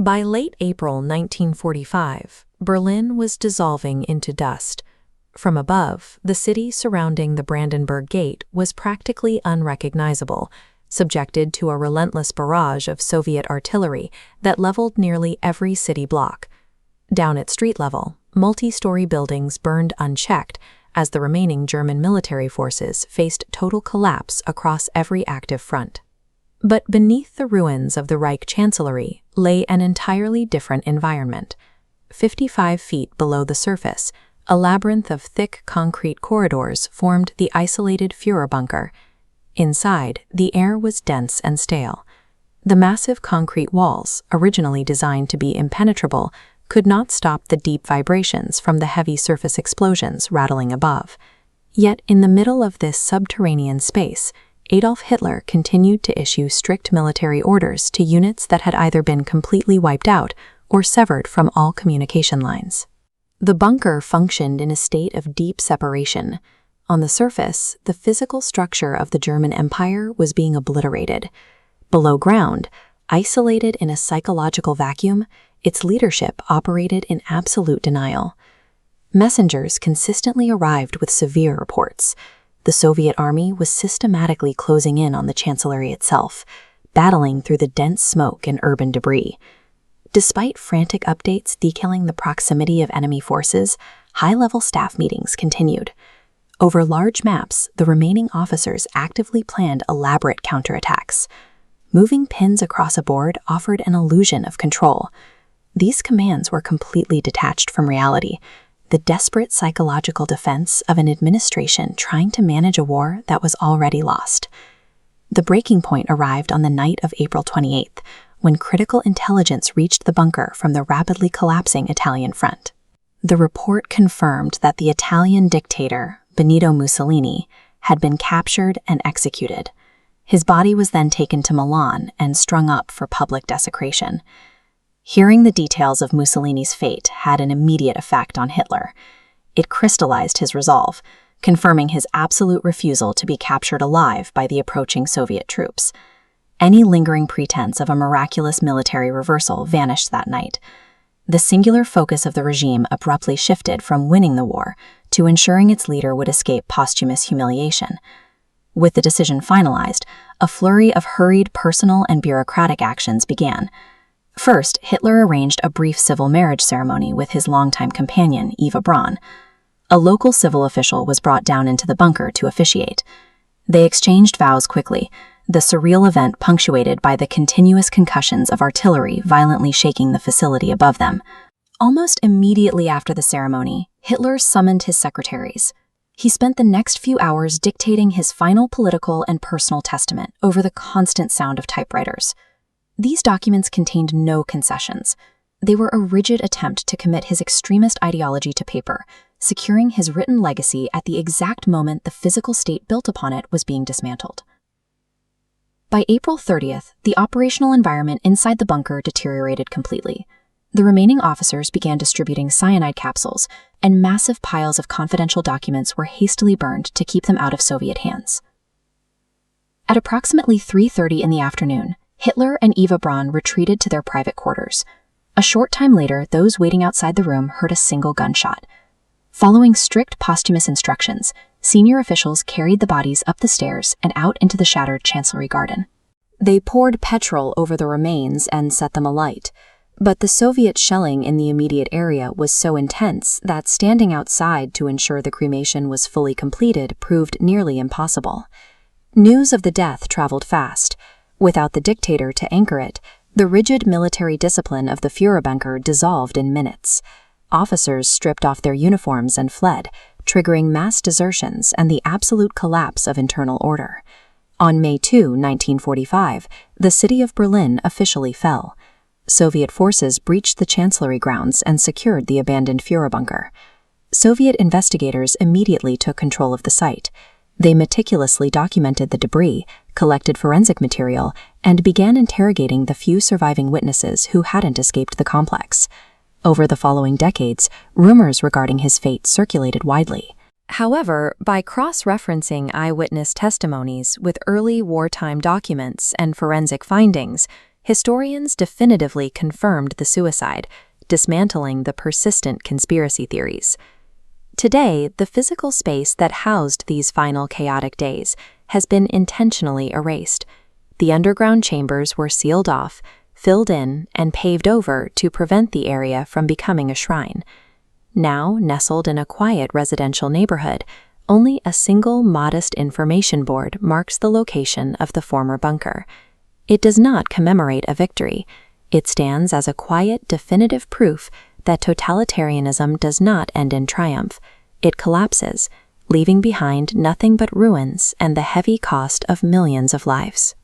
By late April 1945, Berlin was dissolving into dust. From above, the city surrounding the Brandenburg Gate was practically unrecognizable, subjected to a relentless barrage of Soviet artillery that leveled nearly every city block. Down at street level, multi-story buildings burned unchecked as the remaining German military forces faced total collapse across every active front. But beneath the ruins of the Reich Chancellery lay an entirely different environment. 55 feet below the surface, a labyrinth of thick concrete corridors formed the isolated Führerbunker. Inside, the air was dense and stale. The massive concrete walls, originally designed to be impenetrable, could not stop the deep vibrations from the heavy surface explosions rattling above. Yet in the middle of this subterranean space, Adolf Hitler continued to issue strict military orders to units that had either been completely wiped out or severed from all communication lines. The bunker functioned in a state of deep separation. On the surface, the physical structure of the German Empire was being obliterated. Below ground, isolated in a psychological vacuum, its leadership operated in absolute denial. Messengers consistently arrived with severe reports. The Soviet army was systematically closing in on the Chancellery itself, battling through the dense smoke and urban debris. Despite frantic updates detailing the proximity of enemy forces, high-level staff meetings continued. Over large maps, the remaining officers actively planned elaborate counterattacks. Moving pins across a board offered an illusion of control. These commands were completely detached from reality, the desperate psychological defense of an administration trying to manage a war that was already lost. The breaking point arrived on the night of April 28th, when critical intelligence reached the bunker from the rapidly collapsing Italian front. The report confirmed that the Italian dictator, Benito Mussolini, had been captured and executed. His body was then taken to Milan and strung up for public desecration. Hearing the details of Mussolini's fate had an immediate effect on Hitler. It crystallized his resolve, confirming his absolute refusal to be captured alive by the approaching Soviet troops. Any lingering pretense of a miraculous military reversal vanished that night. The singular focus of the regime abruptly shifted from winning the war to ensuring its leader would escape posthumous humiliation. With the decision finalized, a flurry of hurried personal and bureaucratic actions began. First, Hitler arranged a brief civil marriage ceremony with his longtime companion, Eva Braun. A local civil official was brought down into the bunker to officiate. They exchanged vows quickly, the surreal event punctuated by the continuous concussions of artillery violently shaking the facility above them. Almost immediately after the ceremony, Hitler summoned his secretaries. He spent the next few hours dictating his final political and personal testament over the constant sound of typewriters. These documents contained no concessions. They were a rigid attempt to commit his extremist ideology to paper, securing his written legacy at the exact moment the physical state built upon it was being dismantled. By April 30th, the operational environment inside the bunker deteriorated completely. The remaining officers began distributing cyanide capsules, and massive piles of confidential documents were hastily burned to keep them out of Soviet hands. At approximately 3:30 in the afternoon, Hitler and Eva Braun retreated to their private quarters. A short time later, those waiting outside the room heard a single gunshot. Following strict posthumous instructions, senior officials carried the bodies up the stairs and out into the shattered Chancellery garden. They poured petrol over the remains and set them alight, but the Soviet shelling in the immediate area was so intense that standing outside to ensure the cremation was fully completed proved nearly impossible. News of the death traveled fast. Without the dictator to anchor it, the rigid military discipline of the Führerbunker dissolved in minutes. Officers stripped off their uniforms and fled, triggering mass desertions and the absolute collapse of internal order. On May 2, 1945, the city of Berlin officially fell. Soviet forces breached the Chancellery grounds and secured the abandoned Führerbunker. Soviet investigators immediately took control of the site. They meticulously documented the debris, collected forensic material, and began interrogating the few surviving witnesses who hadn't escaped the complex. Over the following decades, rumors regarding his fate circulated widely. However, by cross-referencing eyewitness testimonies with early wartime documents and forensic findings, historians definitively confirmed the suicide, dismantling the persistent conspiracy theories. Today, the physical space that housed these final chaotic days has been intentionally erased. The underground chambers were sealed off, filled in, and paved over to prevent the area from becoming a shrine. Now, nestled in a quiet residential neighborhood, only a single modest information board marks the location of the former bunker. It does not commemorate a victory. It stands as a quiet, definitive proof that totalitarianism does not end in triumph. It collapses, leaving behind nothing but ruins and the heavy cost of millions of lives.